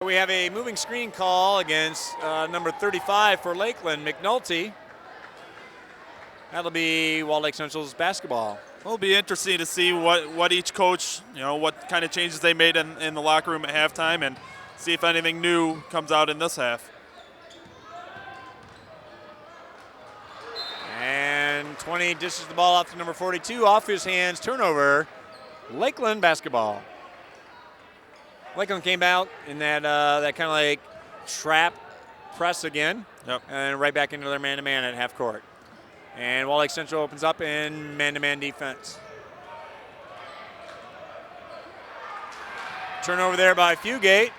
We have a moving screen call against number 35 for Lakeland, McNulty. That'll be Wall Lake Central's basketball. Well, it'll be interesting to see what each coach, what kind of changes they made in the locker room at halftime and see if anything new comes out in this half. And 20 dishes the ball off to number 42, off his hands, turnover, Lakeland basketball. Lakeland came out in that kind of like trap press again, and right back into their man-to-man at half court. And Wall Lake Central opens up in man-to-man defense. Turnover there by Fugate.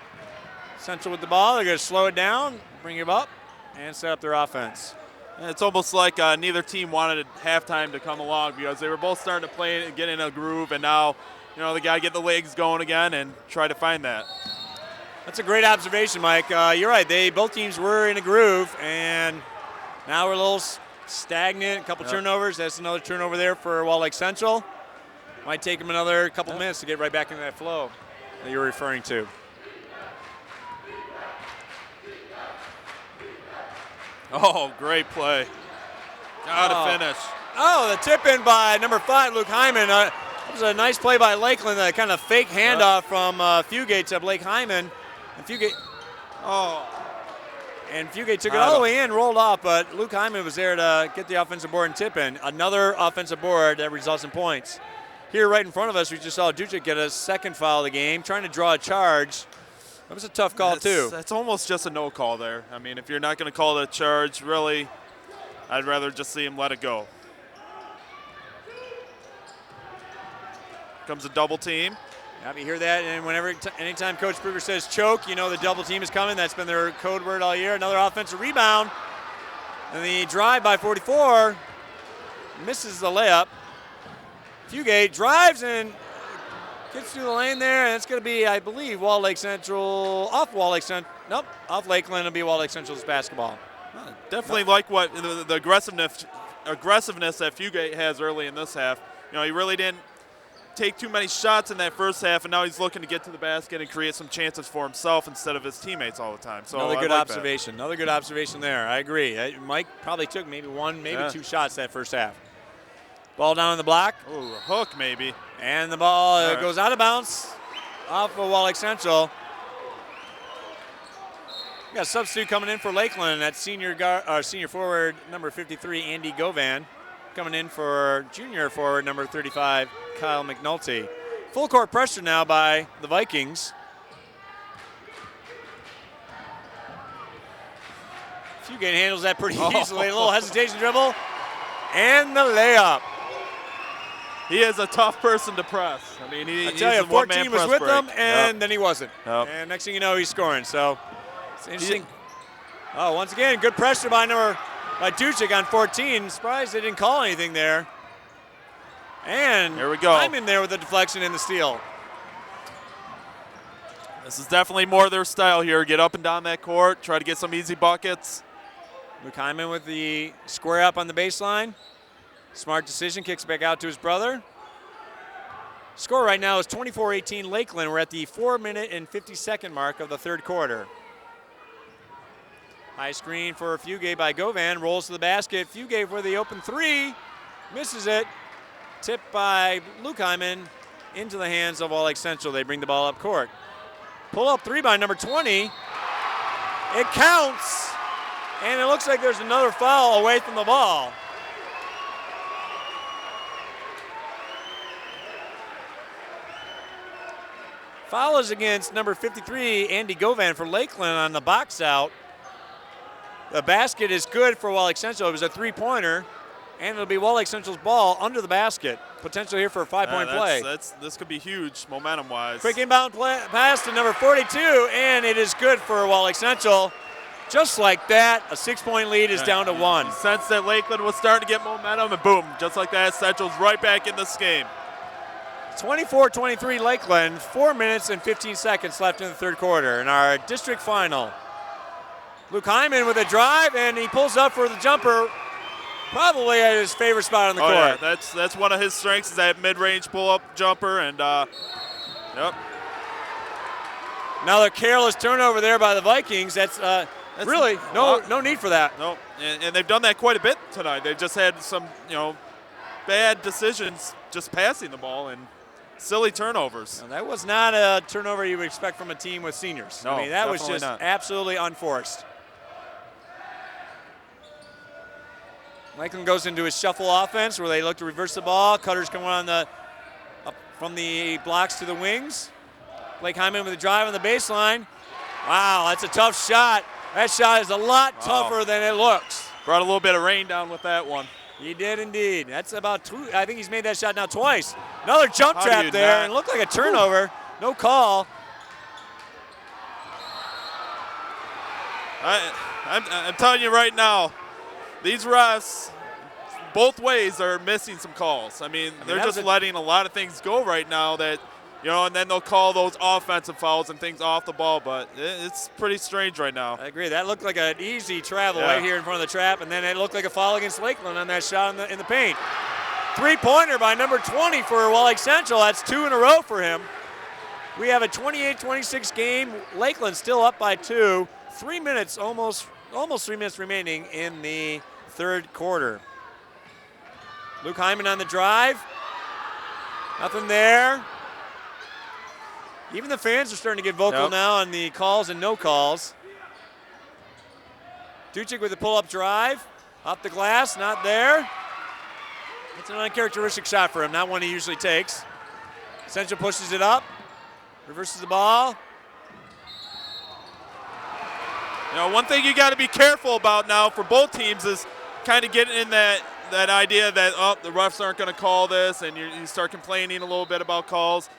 Central with the ball. They're going to slow it down, bring it up, and set up their offense. And it's almost like neither team wanted halftime to come along because they were both starting to play and get in a groove, and now they got to get the legs going again and try to find that. That's a great observation, Mike. You're right. Both teams were in a groove, and now we're a little stagnant. A couple turnovers. That's another turnover there for Wall Lake Central. Might take them another couple minutes to get right back into that flow that you were referring to. Oh, great play. Gotta finish. Oh, the tip in by number 5, Luke Hyman. That was a nice play by Lakeland, a kind of fake handoff from Fugate to Blake Hyman. And Fugate took it all the way in, rolled off, but Luke Hyman was there to get the offensive board and tip in. Another offensive board that results in points. Here right in front of us, we just saw Ducic get a second foul of the game, trying to draw a charge. That was a tough call, too. That's almost just a no call there. I mean, if you're not going to call it a charge, really, I'd rather just see him let it go. Comes a double team. Yeah, you hear that, and anytime Coach Brugger says choke, you know the double team is coming. That's been their code word all year. Another offensive rebound. And the drive by 44 misses the layup. Fugate drives and gets through the lane there, and it's going to be, I believe, off Lakeland. It'll be Wall Lake Central's basketball. Definitely like what the aggressiveness that Fugate has early in this half. He really didn't take too many shots in that first half, and now he's looking to get to the basket and create some chances for himself instead of his teammates all the time. So Another good observation. Another good observation there. I agree. Mike probably took maybe one, two shots that first half. Ball down on the block. Ooh, a hook maybe. And the ball goes out of bounds off of Wall Lake Central. We got a substitute coming in for Lakeland. That's senior forward number 53, Andy Govan, coming in for junior forward number 35, Kyle McNulty. Full court pressure now by the Vikings. Fugate handles that pretty easily. A little hesitation dribble. And the layup. He is a tough person to press. I mean, I tell you, 14 was with him, and then he wasn't. And next thing you know, he's scoring. So it's interesting. Once again, good pressure by Ducic on 14. Surprised they didn't call anything there. And here we go. I'm in there with the deflection and the steal. This is definitely more their style here. Get up and down that court, try to get some easy buckets. Luke Hyman with the square up on the baseline. Smart decision, kicks back out to his brother. Score right now is 24-18 Lakeland. We're at the 4-minute and 50-second mark of the third quarter. High screen for Fugate by Govan, rolls to the basket. Fugate for the open three, misses it. Tipped by Luke Hyman into the hands of Wall Lake Central. They bring the ball up court. Pull up three by number 20. It counts, and it looks like there's another foul away from the ball. Foul is against number 53, Andy Govan for Lakeland on the box out. The basket is good for Wall Lake Central. It was a three-pointer, and it'll be Wall Lake Central's ball under the basket. Potential here for a 5-point play. This could be huge momentum-wise. Quick inbound pass to number 42, and it is good for Wall Lake Central. Just like that, a 6-point lead is down to 1. Sense that Lakeland was starting to get momentum, and boom, just like that, Central's right back in this game. 24-23 Lakeland, 4 minutes and 15 seconds left in the third quarter in our district final. Luke Hyman with a drive, and he pulls up for the jumper, probably at his favorite spot on the court. Yeah, that's one of his strengths is that mid-range pull-up jumper, and yep. Another careless turnover there by the Vikings. That's really no need for that. No, and they've done that quite a bit tonight. They've just had some, bad decisions just passing the ball and silly turnovers. Now, that was not a turnover you would expect from a team with seniors. No, I mean, that was just not. absolutely unforced. Lakeland goes into his shuffle offense where they look to reverse the ball. Cutter's coming on up from the blocks to the wings. Blake Hyman with a drive on the baseline. Wow, that's a tough shot. That shot is a lot tougher than it looks. Brought a little bit of rain down with that one. He did indeed. That's about two. I think he's made that shot now twice. Another jump trap there, and it looked like a turnover. No call. I'm telling you right now, these refs, both ways, are missing some calls. I mean they're just letting a lot of things go right now that, and then they'll call those offensive fouls and things off the ball, but it's pretty strange right now. I agree. That looked like an easy travel right here in front of the trap, and then it looked like a foul against Lakeland on that shot in the paint. Three-pointer by number 20 for Wall Lake Central. That's 2 in a row for him. We have a 28-26 game. Lakeland still up by 2. 3 minutes, almost 3 minutes remaining in the third quarter. Luke Hyman on the drive. Nothing there. Even the fans are starting to get vocal now on the calls and no calls. Ducic with a pull-up drive. Off the glass, not there. It's an uncharacteristic shot for him, not one he usually takes. Central pushes it up, reverses the ball. One thing you got to be careful about now for both teams is kind of getting in that idea that, the refs aren't going to call this, and you start complaining a little bit about calls.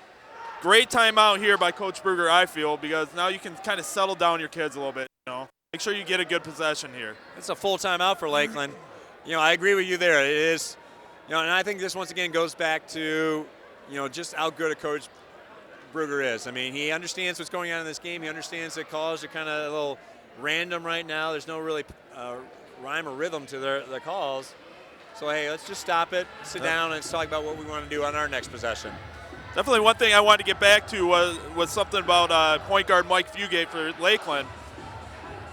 Great timeout here by Coach Berger, I feel, because now you can kind of settle down your kids a little bit. Make sure you get a good possession here. It's a full timeout for Lakeland. I agree with you there. It is, and I think this once again goes back to, just how good a coach Berger is. I mean, he understands what's going on in this game. He understands that calls are kind of a little random right now. There's no really rhyme or rhythm to their calls. So, hey, let's just stop it, sit down, and let's talk about what we want to do on our next possession. Definitely one thing I wanted to get back to was something about point guard Mike Fugate for Lakeland.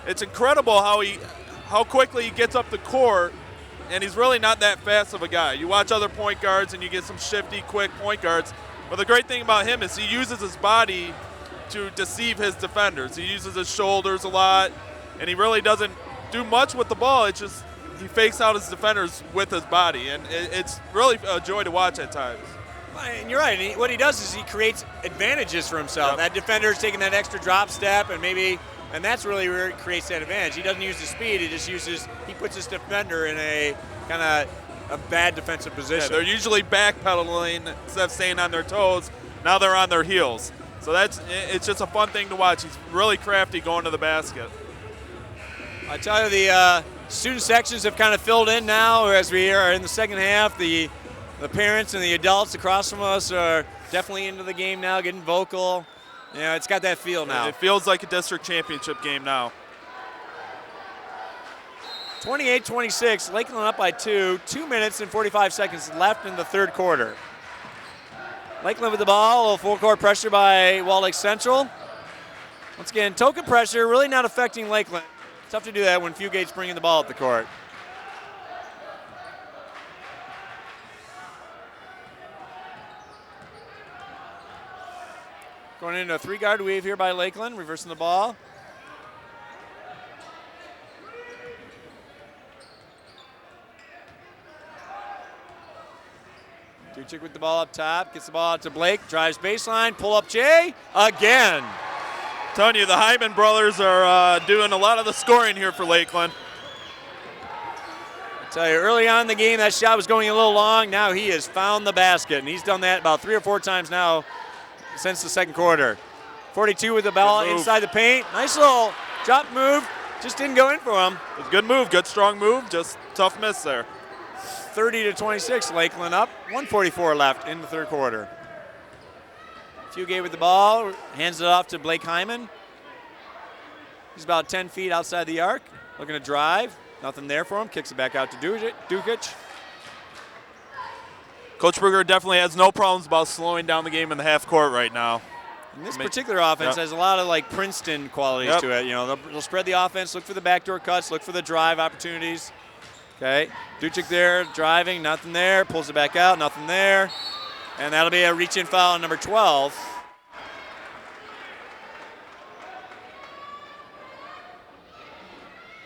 It's incredible how quickly he gets up the court, and he's really not that fast of a guy. You watch other point guards, and you get some shifty, quick point guards. But the great thing about him is he uses his body to deceive his defenders. He uses his shoulders a lot, and he really doesn't do much with the ball. It's just he fakes out his defenders with his body, and it's really a joy to watch at times. And you're right. And what he does is he creates advantages for himself. That defender is taking that extra drop step, and that's really where he creates that advantage. He doesn't use the speed. He puts his defender in a kind of a bad defensive position. They're usually backpedaling instead of staying on their toes. Now they're on their heels. So it's just a fun thing to watch. He's really crafty going to the basket. I tell you, the student sections have kind of filled in now as we are in the second half. The parents and the adults across from us are definitely into the game now, getting vocal. It's got that feel now. It feels like a district championship game now. 28-26, Lakeland up by 2. 2 minutes and 45 seconds left in the third quarter. Lakeland with the ball, a little full-court pressure by Wall Lake Central. Once again, token pressure, really not affecting Lakeland. Tough to do that when Fugate's bringing the ball up the court. Going into a 3-guard weave here by Lakeland, reversing the ball. Ducic with the ball up top, gets the ball out to Blake, drives baseline, pull up Jay, again. I'm telling you, the Hyman brothers are doing a lot of the scoring here for Lakeland. I tell you, early on in the game, that shot was going a little long. Now he has found the basket, and he's done that about 3 or 4 times now since the second quarter. 42 with the ball inside the paint. Nice little drop move, just didn't go in for him. It was a good move, good strong move, just tough miss there. 30-26, Lakeland up. 1:44 left in the third quarter. Fugate with the ball, hands it off to Blake Hyman. He's about 10 feet outside the arc, looking to drive. Nothing there for him, kicks it back out to Dukic. Coach Berger definitely has no problems about slowing down the game in the half court right now. And this particular offense has a lot of like Princeton qualities to it. You know, they'll spread the offense, look for the backdoor cuts, look for the drive opportunities. Okay, Ducic there, driving, nothing there, pulls it back out, nothing there. And that'll be a reach-in foul on number 12.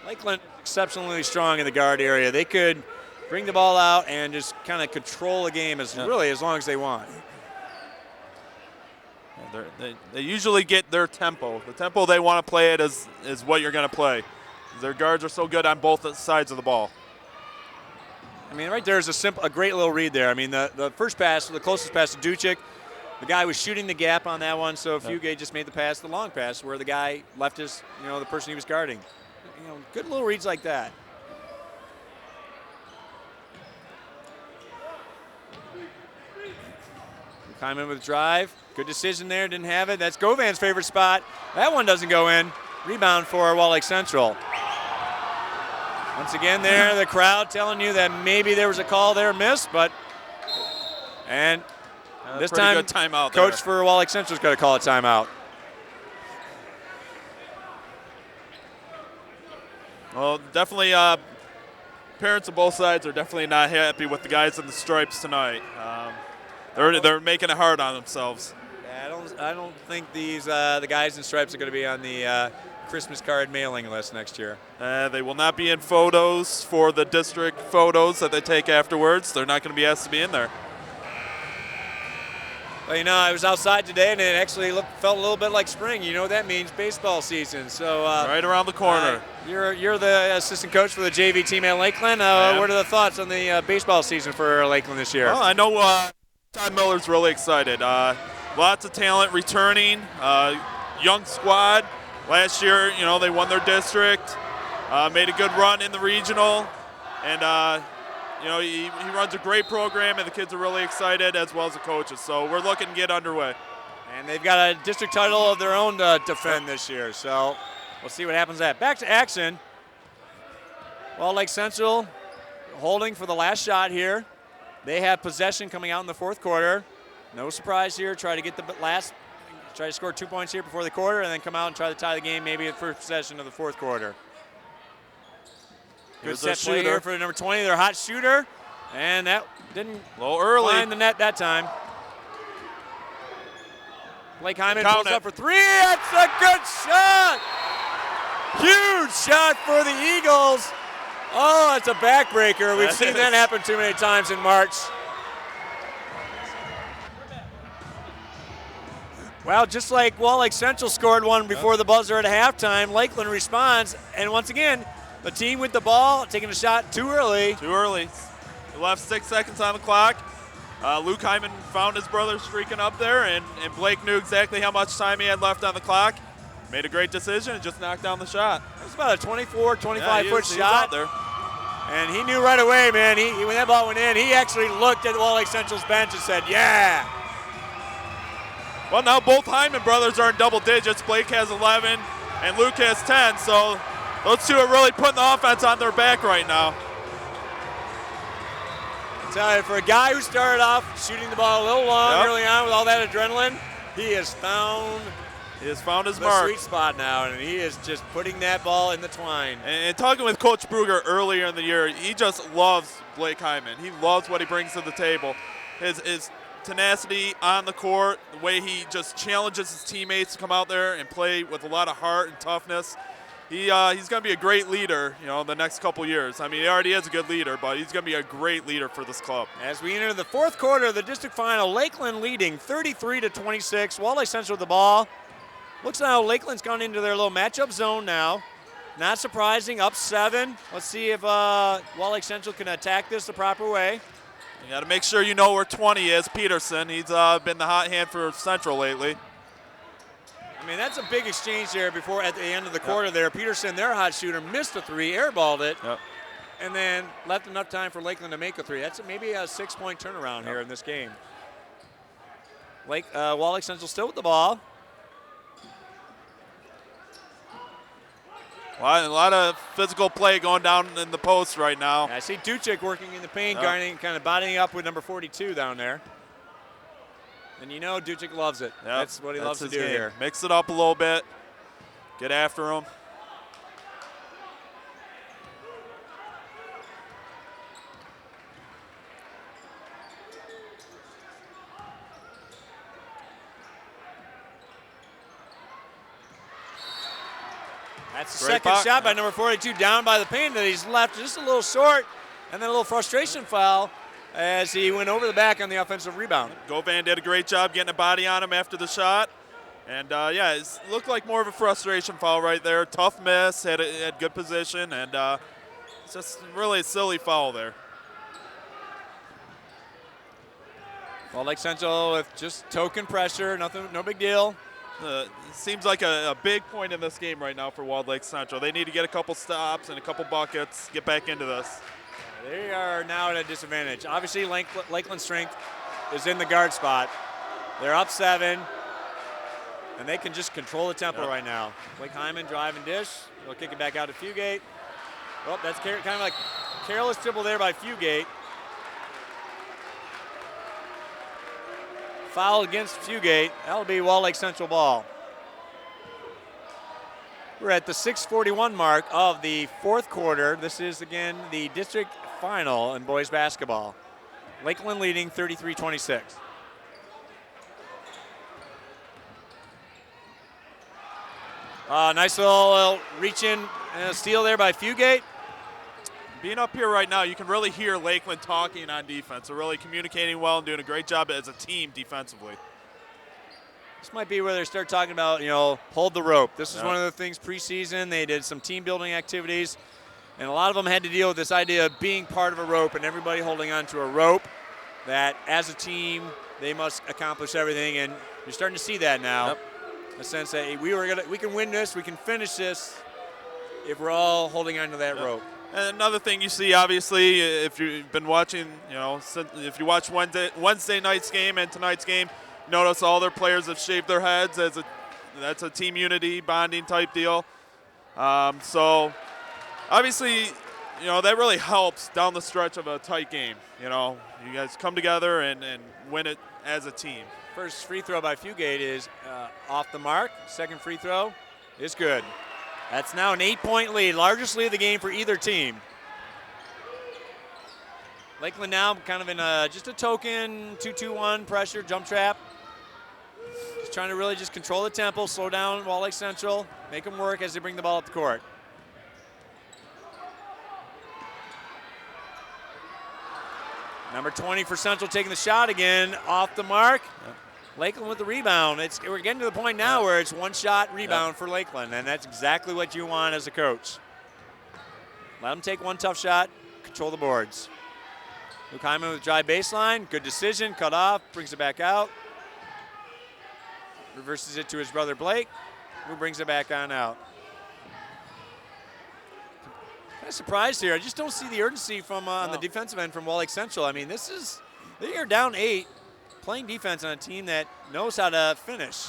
Lakeland exceptionally strong in the guard area. They could bring the ball out and just kind of control the game as really as long as they want. They usually get their tempo. The tempo they want to play it is what you're going to play. Their guards are so good on both sides of the ball. I mean, right there is a great little read there. I mean, the first pass, the closest pass to Ducic, the guy was shooting the gap on that one, so Fugate just made the pass, the long pass, where the guy left his, the person he was guarding. Good little reads like that. Kyman with drive. Good decision there, didn't have it. That's Govan's favorite spot. That one doesn't go in. Rebound for Wall Lake Central. Once again there, the crowd telling you that maybe there was a call there missed, and this time, good timeout coach there. for Wall Lake Central is going to call a timeout. Well, definitely, parents of both sides are definitely not happy with the guys in the stripes tonight. They're making it hard on themselves. Yeah, I don't think the guys in stripes are going to be on the Christmas card mailing list next year. They will not be in photos for the district photos that they take afterwards. They're not going to be asked to be in there. Well, I was outside today, and it actually felt a little bit like spring. You know what that means, baseball season. So right around the corner. You're the assistant coach for the JV team at Lakeland. What are the thoughts on the baseball season for Lakeland this year? Well, I know Todd Miller's really excited. Lots of talent returning, young squad. Last year, they won their district, made a good run in the regional, and he runs a great program, and the kids are really excited, as well as the coaches. So we're looking to get underway. And they've got a district title of their own to defend this year, so we'll see what happens at. Back to action. Wall Lake Central holding for the last shot here. They have possession coming out in the fourth quarter. No surprise here. Try to score 2 points here before the quarter, and then come out and try to tie the game maybe at first possession of the fourth quarter. Good set play here for number 20, their hot shooter, and that didn't find the net that time. Blake Hyman pulls up for three. That's a good shot. Huge shot for the Eagles. Oh, it's a backbreaker. We've seen that happen too many times in March. Well, just like Wall Lake Central scored one before the buzzer at halftime, Lakeland responds, and once again, the team with the ball taking a shot too early. Too early. They left 6 seconds on the clock. Luke Hyman found his brother streaking up there, and Blake knew exactly how much time he had left on the clock. Made a great decision and just knocked down the shot. It was about a 24, 25-foot shot. He was out there. And he knew right away, man, when that ball went in, he actually looked at Wall Lake Central's bench and said, yeah. Well, now both Hyman brothers are in double digits. Blake has 11 and Luke has 10, so those two are really putting the offense on their back right now. I tell you, for a guy who started off shooting the ball a little long early on with all that adrenaline, he has found his the mark. sweet spot now, and he is just putting that ball in the twine. And talking with Coach Bruger earlier in the year, he just loves Blake Hyman. He loves what he brings to the table. His tenacity on the court, the way he just challenges his teammates to come out there and play with a lot of heart and toughness. He's going to be a great leader, the next couple years. I mean, he already is a good leader, but he's going to be a great leader for this club. As we enter the fourth quarter of the district final, Lakeland leading 33-26. Wall Lake Central with the ball. Looks now Lakeland's gone into their little matchup zone now. Not surprising, up 7. Let's see if Wall Lake Central can attack this the proper way. You got to make sure you know where 20 is, Peterson. He's been the hot hand for Central lately. I mean, that's a big exchange there before at the end of the quarter there. Peterson, their hot shooter, missed a 3, airballed it, and then left enough time for Lakeland to make a 3. That's maybe a 6-point turnaround here in this game. Wall Lake Central still with the ball. A lot of physical play going down in the post right now. I see Ducic working in the paint, guarding, kind of bodying up with number 42 down there. And you know Ducic loves it. Yep, That's what he loves to do game. here. Mix it up a little bit. Get after him. That's the Great second block. shot by number 42, down by the paint that he's left just a little short, and then a little frustration foul as he went over the back on the offensive rebound. Govan did a great job getting a body on him after the shot. And, yeah, it looked like more of a frustration foul right there. Tough miss, had good position, and it's just really a silly foul there. Well, Lake Central with just token pressure, nothing, no big deal. Seems like a big point in this game right now for Walled Lake Central. They need to get a couple stops and a couple buckets, get back into this. They are now at a disadvantage. Obviously, Lakeland's strength is in the guard spot. They're up 7, and they can just control the tempo right now. Blake Hyman drive and dish. They'll kick it back out to Fugate. Oh, that's kind of like careless dribble there by Fugate. Foul against Fugate. That'll be Walled Lake Central ball. We're at the 6:41 mark of the fourth quarter. This is, again, the district final in boys basketball. Lakeland leading 33-26. Nice little reach in steal there by Fugate. Being up here right now, you can really hear Lakeland talking on defense. They're really communicating well and doing a great job as a team defensively. This might be where they start talking about, hold the rope. This is one of the things preseason. They did some team building activities, and a lot of them had to deal with this idea of being part of a rope and everybody holding on to a rope, that as a team, they must accomplish everything, and you're starting to see that now. Yep. A sense that hey, we can win this, we can finish this if we're all holding on to that rope. And another thing you see, obviously, if you've been watching, if you watch Wednesday night's game and tonight's game, notice all their players have shaved their heads. That's a team unity, bonding type deal. So, obviously, that really helps down the stretch of a tight game. You guys come together and win it as a team. First free throw by Fugate is off the mark. Second free throw is good. That's now an 8-point lead, largest lead of the game for either team. Lakeland now kind of in just a token 2-2-1 pressure, jump trap. Just trying to really just control the tempo, slow down Walled Lake Central, make them work as they bring the ball up the court. Number 20 for Central taking the shot again, off the mark. Yep. Lakeland with the rebound. We're getting to the point now where it's one-shot rebound for Lakeland, and that's exactly what you want as a coach. Let them take one tough shot, control the boards. Luke Hyman with drive baseline, good decision, cut off, brings it back out. Reverses it to his brother Blake, who brings it back on out. Kind of surprised here. I just don't see the urgency from on the defensive end from Walled Lake Central. I mean, they are down 8. Playing defense on a team that knows how to finish.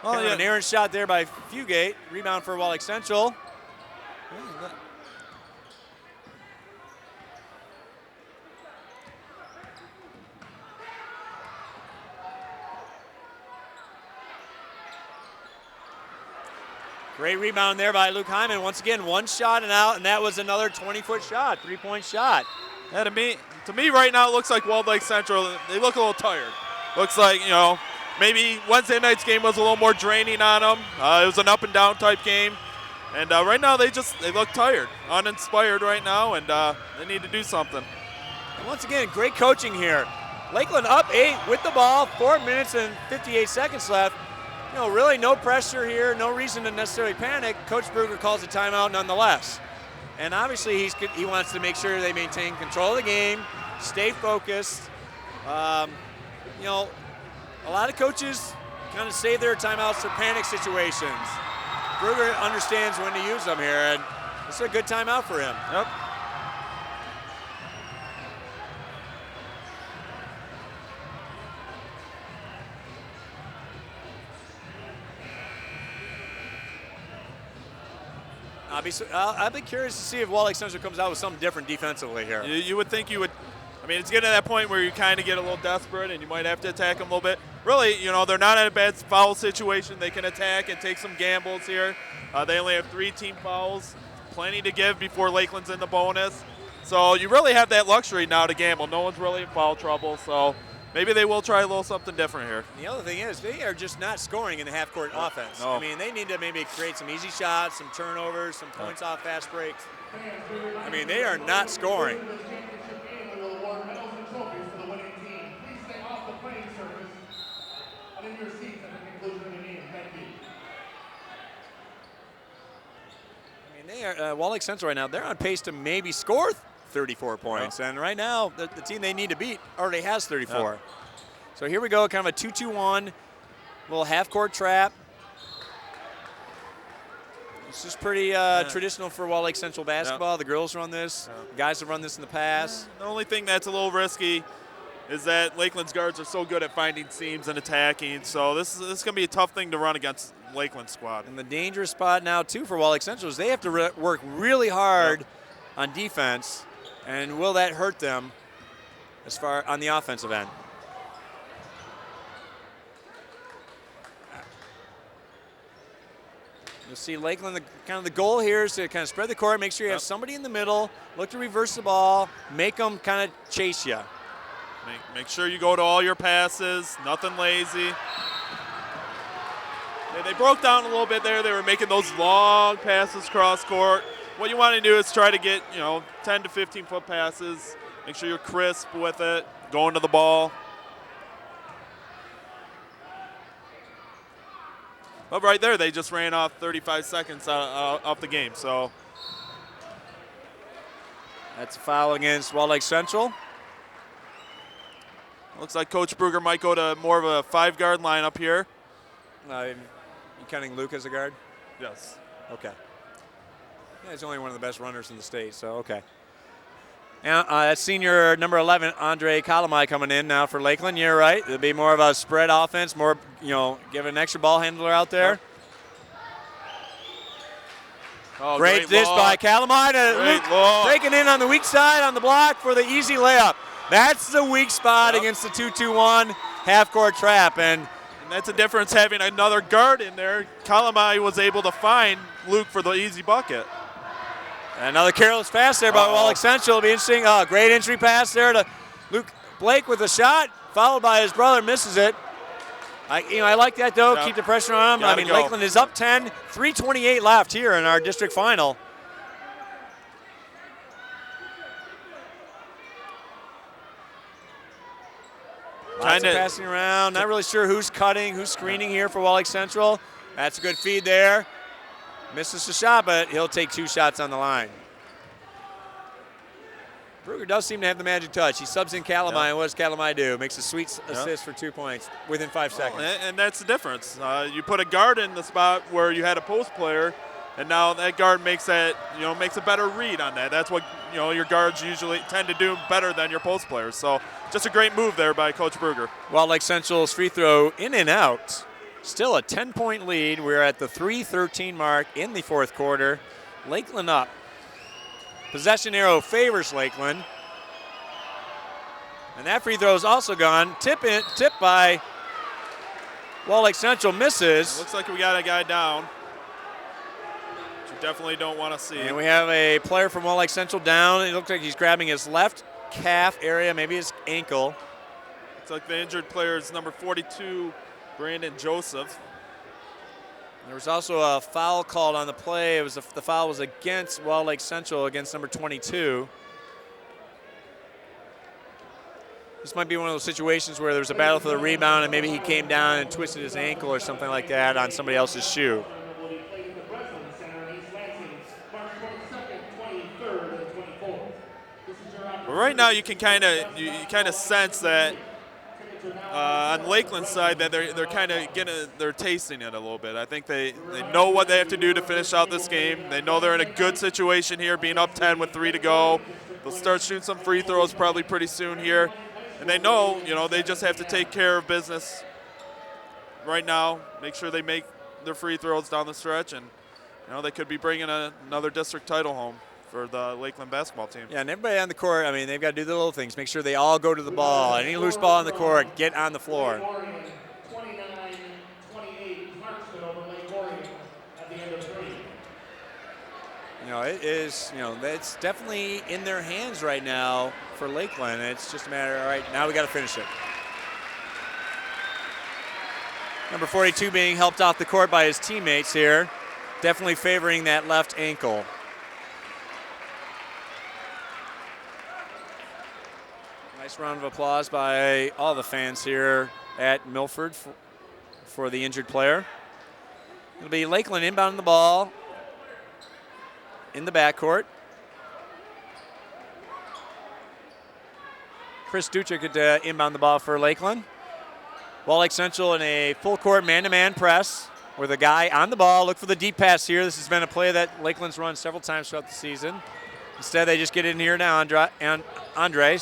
Kind of an errant shot there by Fugate. Rebound for Walled Lake Central. Great rebound there by Luke Hyman. Once again, one shot and out, and that was another 20-foot shot, 3-point shot. Yeah, to me right now, it looks like Walled Lake Central, they look a little tired. Looks like, maybe Wednesday night's game was a little more draining on them. It was an up-and-down type game. And right now, they look tired, uninspired right now, and they need to do something. And once again, great coaching here. Lakeland up 8 with the ball, 4 minutes and 58 seconds left. Really no pressure here, no reason to necessarily panic. Coach Brugger calls a timeout nonetheless. And obviously he wants to make sure they maintain control of the game, stay focused. A lot of coaches kind of save their timeouts for panic situations. Brugger understands when to use them here, and it's a good timeout for him. Yep. I'll be curious to see if Walled Lake Central comes out with something different defensively here. You would think you would I mean, it's getting to that point where you kind of get a little desperate and you might have to attack them a little bit. Really, they're not in a bad foul situation. They can attack and take some gambles here. They only have 3 team fouls, plenty to give before Lakeland's in the bonus. So you really have that luxury now to gamble. No one's really in foul trouble, so maybe they will try a little something different here. And the other thing is they are just not scoring in the half-court offense. No. I mean, they need to maybe create some easy shots, some turnovers, some points off fast breaks. I mean, they are not scoring. I mean, they are Wall Lake Central right now. They're on pace to maybe score 34 points, and right now the team they need to beat already has 34. So here we go, kind of a 2-2-1, little half-court trap. This is pretty traditional for Wall Lake Central basketball. The girls run this. Guys have run this in the past. The only thing that's a little risky is that Lakeland's guards are so good at finding seams and attacking. So this is going to be a tough thing to run against Lakeland's squad. And the dangerous spot now, too, for Wall Lake Central is they have to work really hard on defense. And will that hurt them as far on the offensive end? You'll see Lakeland, kind of the goal here is to kind of spread the court, make sure you have somebody in the middle, look to reverse the ball, make them kind of chase you. Make sure you go to all your passes, nothing lazy. They broke down a little bit there. They were making those long passes cross court. What you want to do is try to get 10 to 15-foot passes. Make sure you're crisp with it, going to the ball. But right there, they just ran off 35 seconds off the game. So that's a foul against Wall Lake Central. Looks like Coach Brugger might go to more of a 5-guard lineup here. You counting Luke as a guard? Yes. Okay. Yeah, he's only one of the best runners in the state, so okay. And that's senior number 11, Andre Kalamai, coming in now for Lakeland. You're right. It'll be more of a spread offense, more, give an extra ball handler out there. Oh, great dish by Kalamai. Luke breaking in on the weak side on the block for the easy layup. That's the weak spot against the 2-2-1 half-court trap. And that's the difference having another guard in there. Kalamai was able to find Luke for the easy bucket. Another careless pass there by Wall Lake Central. It'll be interesting. Great entry pass there to Luke Blake with a shot, followed by his brother, misses it. I like that, though. Keep the pressure on him. Lakeland is up 10, 3:28 left here in our district final. Lots of passing around. Not really sure who's cutting, who's screening here for Wall Lake Central. That's a good feed there. Misses the shot, but he'll take 2 shots on the line. Brugger does seem to have the magic touch. He subs in Kalamai, and what does Kalamai do? Makes a sweet assist for 2 points within 5 seconds. And that's the difference. You put a guard in the spot where you had a post player, and now that guard makes that, makes a better read on that. That's what, your guards usually tend to do better than your post players. So just a great move there by Coach Brugger. Wall Lake Central's free throw in and out. Still a 10-point lead. We're at the 3:13 mark in the 4th quarter. Lakeland up. Possession arrow favors Lakeland. And that free throw is also gone. Tipped by Wall Lake Central, misses. Looks like we got a guy down, which you definitely don't want to see. And we have a player from Wall Lake Central down. It looks like he's grabbing his left calf area, maybe his ankle. Looks like the injured player is number 42, Brandon Joseph. There was also a foul called on the play. The foul was against Wall Lake Central, against number 22. This might be one of those situations where there's a battle for the rebound and maybe he came down and twisted his ankle or something like that on somebody else's shoe. Well, right now you can kind of sense that on Lakeland's side that they're kind of they're tasting it a little bit. I think they know what they have to do to finish out this game. They know they're in a good situation here, being up 10 with 3 to go. They'll start shooting some free throws probably pretty soon here. And they know, they just have to take care of business right now, make sure they make their free throws down the stretch, and, they could be bringing another district title home for the Lakeland basketball team. Yeah, and everybody on the court, I mean, they've got to do the little things. Make sure they all go to the ball. Any loose ball on the court, get on the floor. 29-28, Clarksville over Lake Orion at the end of 3. You know, it is, you know, it's definitely in their hands right now for Lakeland. It's just a matter, all right, now we got to finish it. Number 42 being helped off the court by his teammates here, definitely favoring that left ankle. Nice round of applause by all the fans here at Milford for the injured player. It'll be Lakeland inbounding the ball in the backcourt. Chris Duchik could inbound the ball for Lakeland. Wall Lake Central in a full court man-to-man press with a guy on the ball. Look for the deep pass here. This has been a play that Lakeland's run several times throughout the season. Instead, they just get in here now. Andre,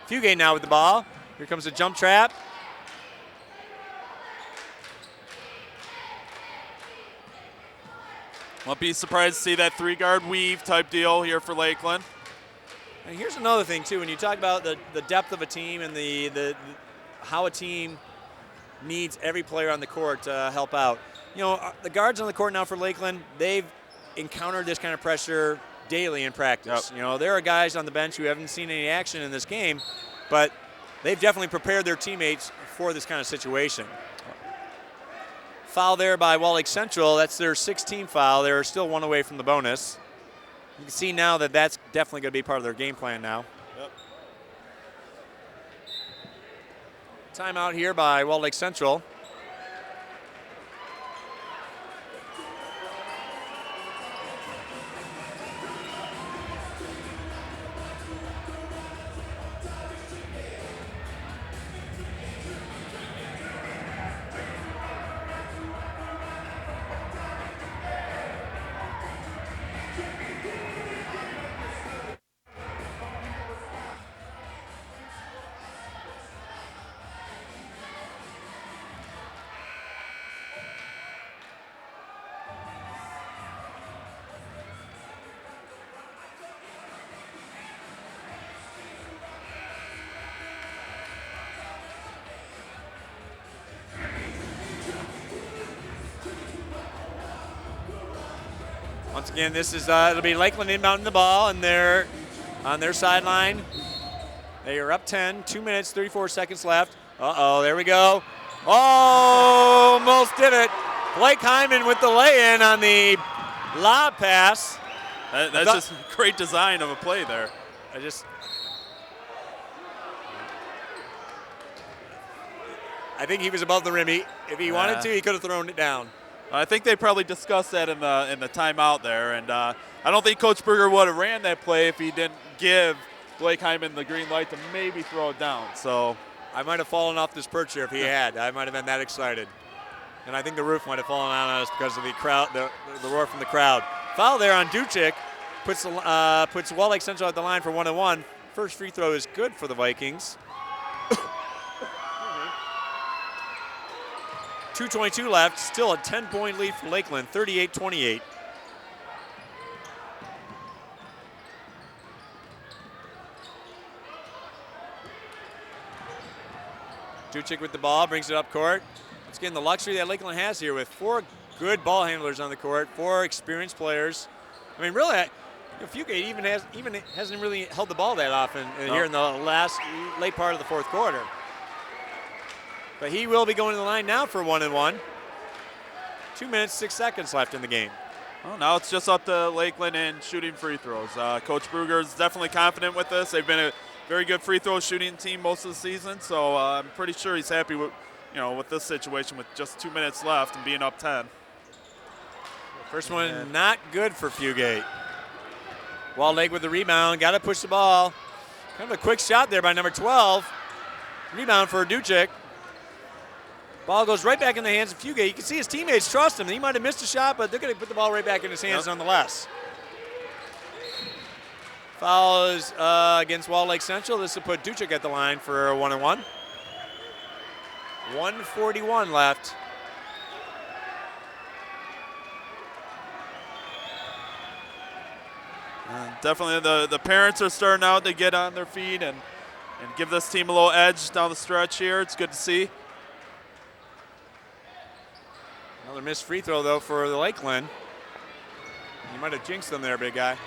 Fugate now with the ball. Here comes a jump trap. Won't be surprised to see that 3-guard weave type deal here for Lakeland. And here's another thing too. When you talk about the depth of a team and the how a team needs every player on the court to help out. You know, the guards on the court now for Lakeland, they've encountered this kind of pressure daily in practice. Yep. You know, there are guys on the bench who haven't seen any action in this game, but they've definitely prepared their teammates for this kind of situation. Foul there by Wall Lake Central. That's their 16th foul. They're still one away from the bonus. You can see now that that's definitely going to be part of their game plan now. Yep. Timeout here by Wall Lake Central. Once again, this is it'll be Lakeland inbounding the ball, and they're on their sideline. They are up 10, 2 minutes, 34 seconds left. Uh-oh, there we go. Oh, almost did it. Blake Hyman with the lay-in on the lob pass. That's just great design of a play there. I think he was above the rim. If he wanted to, he could have thrown it down. I think they probably discussed that in the timeout there, and I don't think Coach Berger would have ran that play if he didn't give Blake Hyman the green light to maybe throw it down. So I might have fallen off this perch here if he had. I might have been that excited. And I think the roof might have fallen out on us because of the crowd, the roar from the crowd. Foul there on Duchik puts Wall Lake Central at the line for 1-1. First free throw is good for the Vikings. 2:22 left, still a 10-point lead for Lakeland, 38-28. Duchik with the ball, brings it up court. Once again, the luxury that Lakeland has here with 4 good ball handlers on the court, 4 experienced players. I mean, really, Fugate even hasn't really held the ball that often here in the late part of the fourth quarter. But he will be going to the line now for 1-1. 2 minutes, 6 seconds left in the game. Well, now it's just up to Lakeland and shooting free throws. Coach Brugger is definitely confident with this. They've been a very good free throw shooting team most of the season, so I'm pretty sure he's happy with this situation with just 2 minutes left and being up 10. First one not good for Fugate. Wall Lake with the rebound, got to push the ball. Kind of a quick shot there by number 12. Rebound for Duchik. Ball goes right back in the hands of Fugate. You can see his teammates trust him. He might have missed a shot, but they're going to put the ball right back in his hands nonetheless. Foul is against Wall Lake Central. This will put Duchik at the line for 1-1. 1:41 left. Definitely the parents are starting out to get on their feet and give this team a little edge down the stretch here. It's good to see. Another missed free throw, though, for the Lakeland. You might have jinxed them there, big guy.